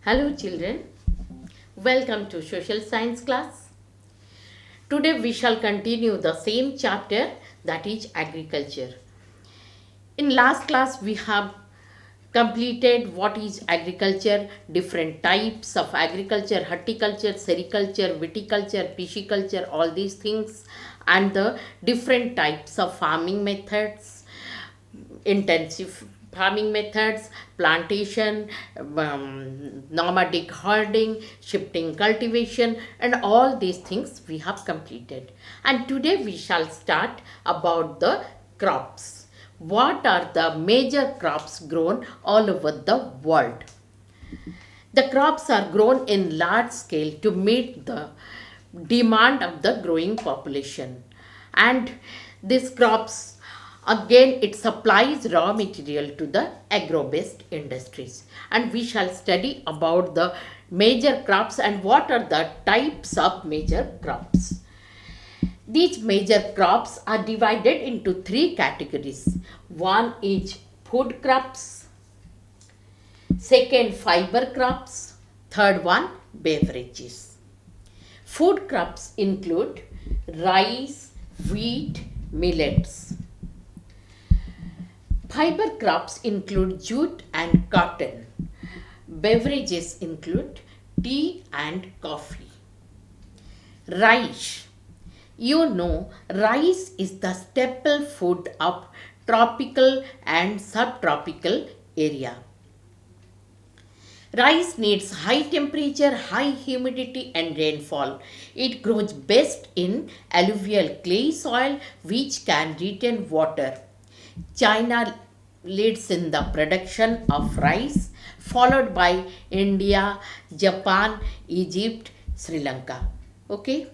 Hello children, welcome to social science class. Today we shall continue the same chapter, that is agriculture. In last class we have completed what is agriculture, different types of agriculture, horticulture, sericulture, viticulture, pisciculture, all these things, and the different types of farming methods, intensive farming methods, plantation, nomadic herding, shifting cultivation, and all these things we have completed. And today we shall start about the crops. What are the major crops grown all over the world? The crops are grown in large scale to meet the demand of the growing population. And these crops, again, it supplies raw material to the agro-based industries. And we shall study about the major crops and what are the types of major crops. These major crops are divided into three categories. One is food crops, second fiber crops, third one beverages. Food crops include rice, wheat, millets. Fiber crops include jute and cotton. Beverages include tea and coffee. Rice. You know, rice is the staple food of tropical and subtropical area. Rice needs high temperature, high humidity, and rainfall. It grows best in alluvial clay soil which can retain water. China leads in the production of rice, followed by India, Japan, Egypt, Sri Lanka. Okay.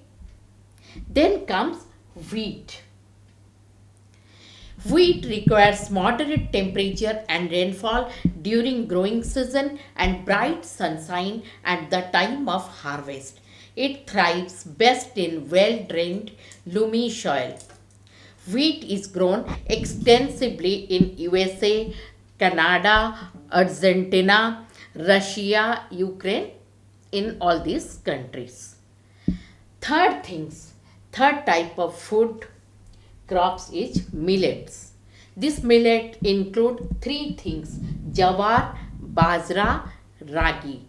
Then comes wheat. Wheat requires moderate temperature and rainfall during growing season and bright sunshine at the time of harvest. It thrives best in well-drained, loamy soil. Wheat is grown extensively in USA, Canada, Argentina, Russia, Ukraine, in all these countries. Third type of food crops is millets. This millet include three things: jawar, bajra, ragi.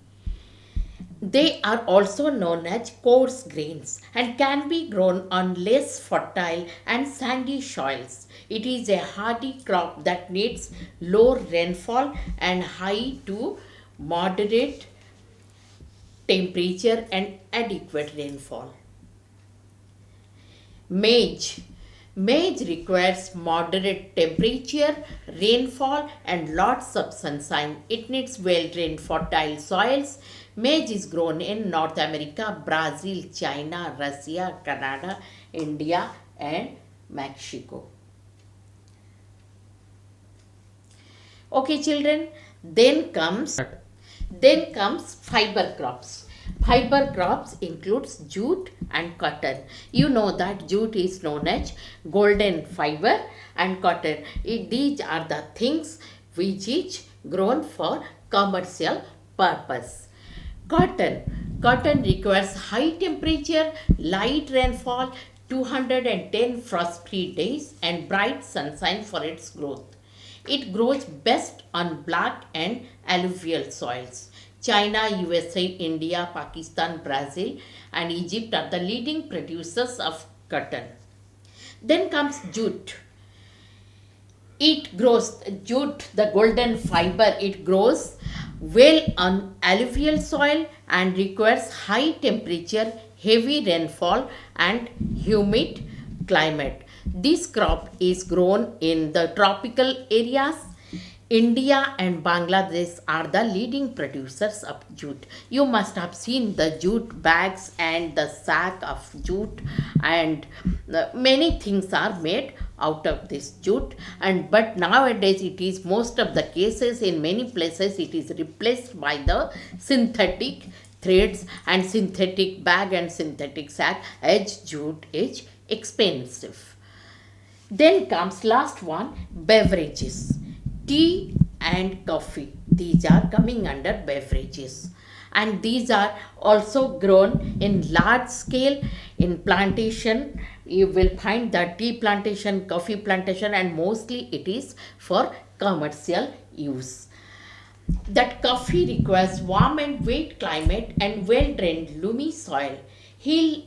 They are also known as coarse grains and can be grown on less fertile and sandy soils. It is a hardy crop that needs low rainfall and high to moderate temperature and adequate rainfall. Maize. Maize requires moderate temperature, rainfall, and lots of sunshine. It needs well drained, fertile soils. Maize is grown in North America, Brazil, China, Russia, Canada, India, and Mexico. Okay, children, then comes then comes fiber crops. Fiber crops includes jute and cotton. You know that jute is known as golden fiber and cotton. These are the things which is grown for commercial purpose. Cotton requires high temperature, light rainfall, 210 frost-free days and bright sunshine for its growth. It grows best on black and alluvial soils. China, USA, India, Pakistan, Brazil, and Egypt are the leading producers of cotton. Then comes jute. Jute, the golden fiber, it grows well on alluvial soil and requires high temperature, heavy rainfall, and humid climate. This crop is grown in the tropical areas. India and Bangladesh are the leading producers of jute. You must have seen the jute bags and the sack of jute, and many things are made out of this jute. And but nowadays it is most of the cases, in many places it is replaced by the synthetic threads and synthetic bag and synthetic sack, as jute is expensive. Then comes last one, beverages. Tea and coffee. These are coming under beverages. And these are also grown in large scale in plantation. You will find the tea plantation, coffee plantation, and mostly it is for commercial use. That coffee requires warm and wet climate and well drained loamy soil, hill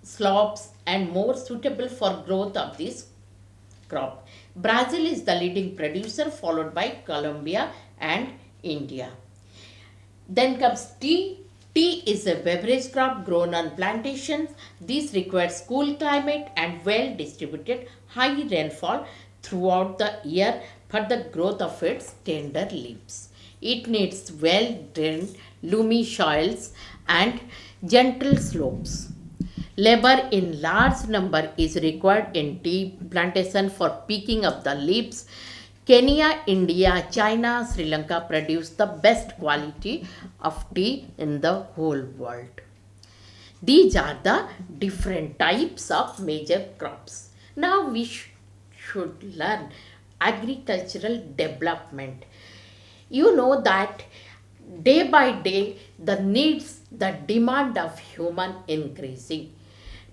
slopes, and more suitable for growth of this crop. Brazil is the leading producer, followed by Colombia and India. Then comes tea. Tea is a beverage crop grown on plantations. This requires cool climate and well distributed high rainfall throughout the year for the growth of its tender leaves. It needs well drained loamy soils and gentle slopes. Labor in large number is required in tea plantation for picking up the leaves. Kenya, India, China, Sri Lanka produce the best quality of tea in the whole world. These are the different types of major crops. Now we should learn agricultural development. You know that day by day the needs, the demand of human increasing.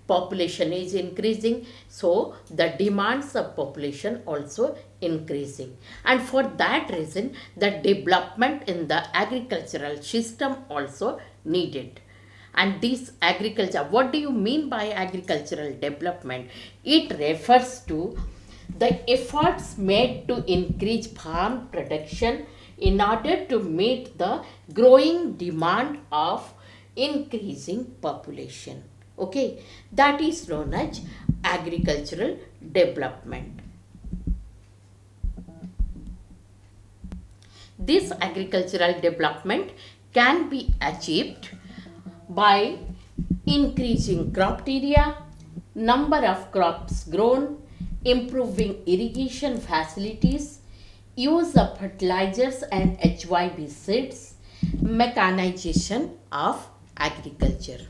Population is increasing, so the demands of population also increasing, and for that reason the development in the agricultural system also needed. And this agriculture, what do you mean by agricultural development? It refers to the efforts made to increase farm production in order to meet the growing demand of increasing population. Okay, that is known as agricultural development. This agricultural development can be achieved by increasing crop area, number of crops grown, improving irrigation facilities, use of fertilizers and HYB seeds, mechanization of agriculture.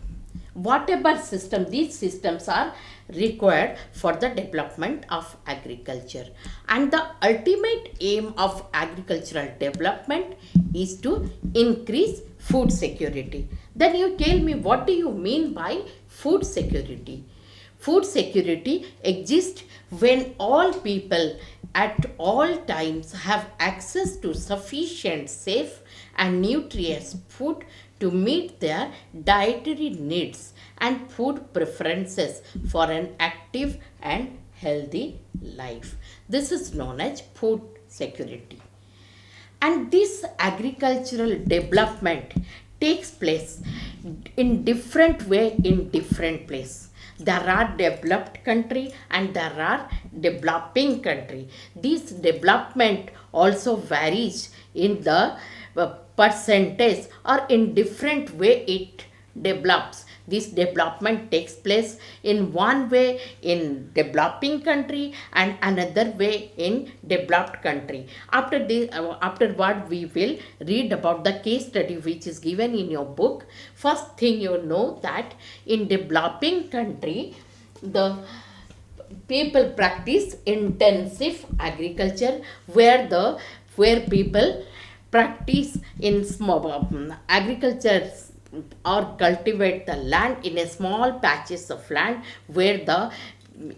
Whatever system, these systems are required for the development of agriculture, and the ultimate aim of agricultural development is to increase food security. Then you tell me, what do you mean by food security? Food security exists when all people at all times have access to sufficient, safe, and nutritious food to meet their dietary needs and food preferences for an active and healthy life. This is known as food security. And this agricultural development takes place in different way in different place. There are developed country and there are developing country. This development also varies in the percentage or in different way it develops. This development takes place in one way in developing country and another way in developed country. After this, afterward we will read about the case study which is given in your book. First thing, you know that in developing country the people practice intensive agriculture, where people practice in small agriculture or cultivate the land in a small patches of land where the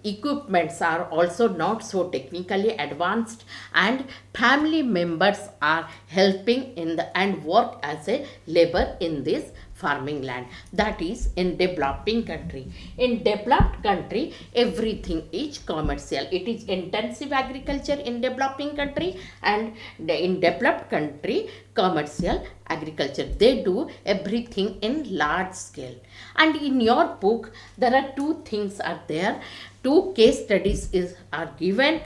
equipments are also not so technically advanced, and family members are helping in the and work as a labor in this farming land. That is in developing country. In developed country everything is commercial. It is intensive agriculture in developing country, and in developed country commercial agriculture. They do everything in large scale. And in your book there are two things are there. Two case studies are given.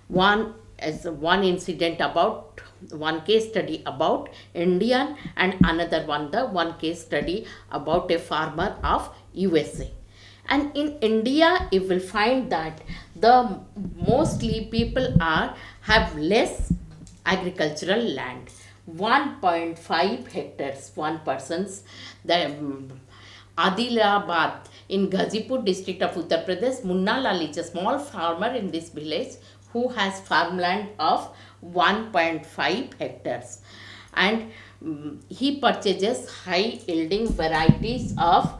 One is one incident about one case study about Indian, and another one the one case study about a farmer of USA. And in India you will find that the mostly people are have less agricultural land, 1.5 hectares one person's. The Adilabad in Ghazipur district of Uttar Pradesh, Munna Lal is a small farmer in this village who has farmland of 1.5 hectares, and he purchases high yielding varieties of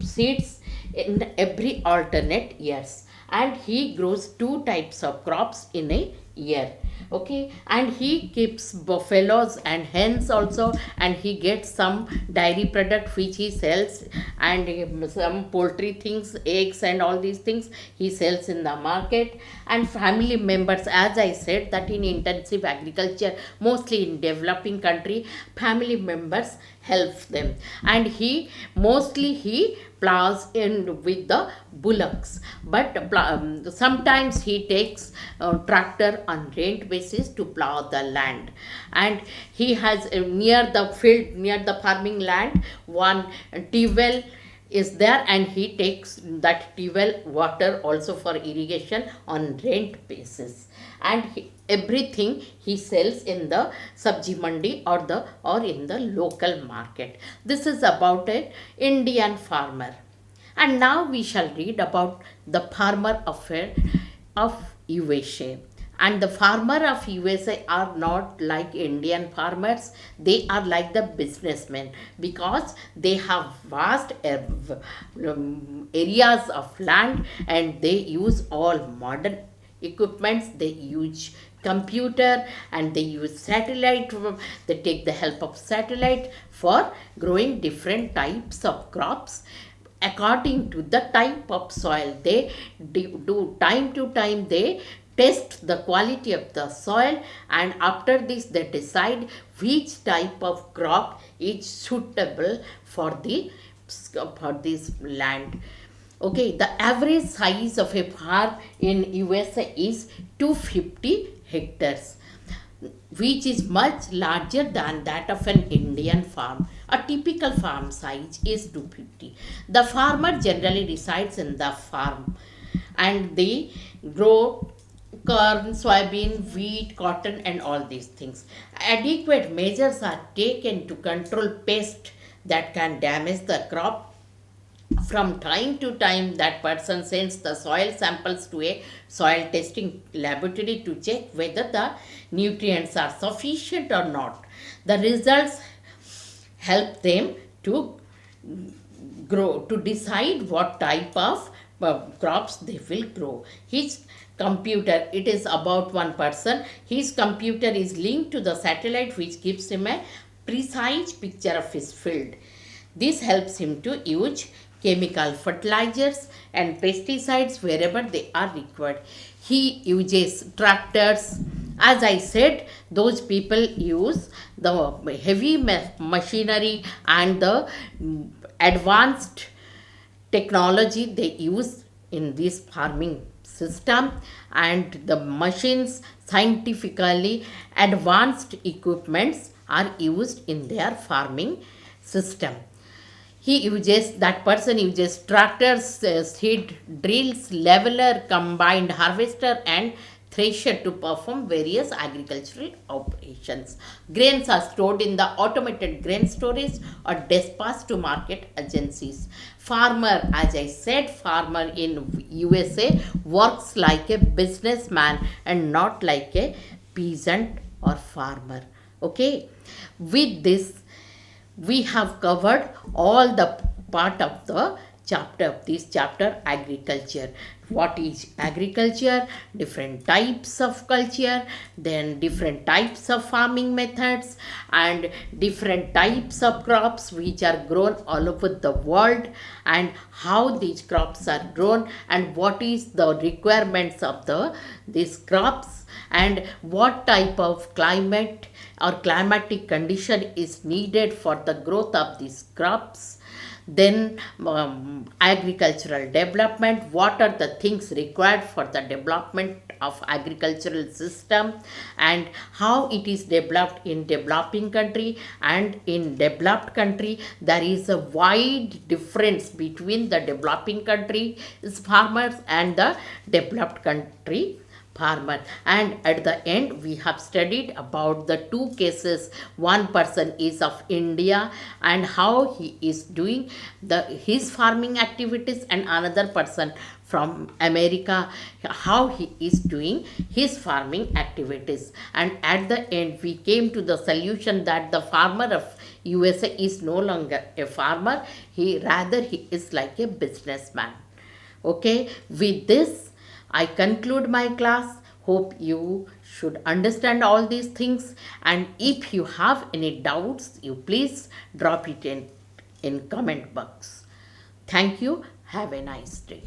seeds in every alternate years, and he grows two types of crops in a year. Okay, and he keeps buffaloes and hens also, and he gets some dairy product which he sells, and some poultry things, eggs and all these things he sells in the market. And family members, as I said, that in intensive agriculture, mostly in developing country, family members help them, and he plows in with the bullocks, but sometimes he takes tractor on rent basis to plow the land. And he has near the field, near the farming land, one well is there, and he takes that well water also for irrigation on rent basis. And everything he sells in the sabji mandi or in the local market. This is about an Indian farmer. And now we shall read about the farmer affair of USA. And the farmer of USA are not like Indian farmers, they are like the businessmen, because they have vast areas of land, and they use all modern equipments. They use computer, and they use satellite. They take the help of satellite for growing different types of crops according to the type of soil. They do time to time, they test the quality of the soil, and after this they decide which type of crop is suitable for this land. Okay, the average size of a farm in USA is 250 hectares, which is much larger than that of an Indian farm. A typical farm size is 250. The farmer generally resides in the farm, and they grow corn, soybean, wheat, cotton, and all these things. Adequate measures are taken to control pests that can damage the crop. From time to time, that person sends the soil samples to a soil testing laboratory to check whether the nutrients are sufficient or not. The results help them to to decide what type of crops they will grow. His computer, it is about one person, his computer is linked to the satellite, which gives him a precise picture of his field. This helps him to use chemical fertilizers and pesticides wherever they are required. He uses tractors. As I said, those people use the heavy machinery and the advanced technology they use in this farming system, and the machines, scientifically advanced equipments are used in their farming system. That person uses tractors, seed drills, leveler, combined harvester, and thresher to perform various agricultural operations. Grains are stored in the automated grain storage or dispatched to market agencies. Farmer, as I said, farmer in USA works like a businessman and not like a peasant or farmer. Okay, with this we have covered all the part of the chapter of this chapter, agriculture. What is agriculture? Different types of culture, then different types of farming methods, and different types of crops which are grown all over the world, and how these crops are grown, and what is the requirements of these crops, and what type of climate or climatic condition is needed for the growth of these crops. Then agricultural development, what are the things required for the development of agricultural system, and how it is developed in developing country and in developed country. There is a wide difference between the developing country's farmers and the developed country farmer. And at the end we have studied about the two cases. One person is of India and how he is doing his farming activities, and another person from America, how he is doing his farming activities. And at the end we came to the solution that the farmer of USA is no longer a farmer, he is like a businessman. Okay, with this I conclude my class. Hope you should understand all these things, and if you have any doubts, you please drop it in comment box. Thank you. Have a nice day.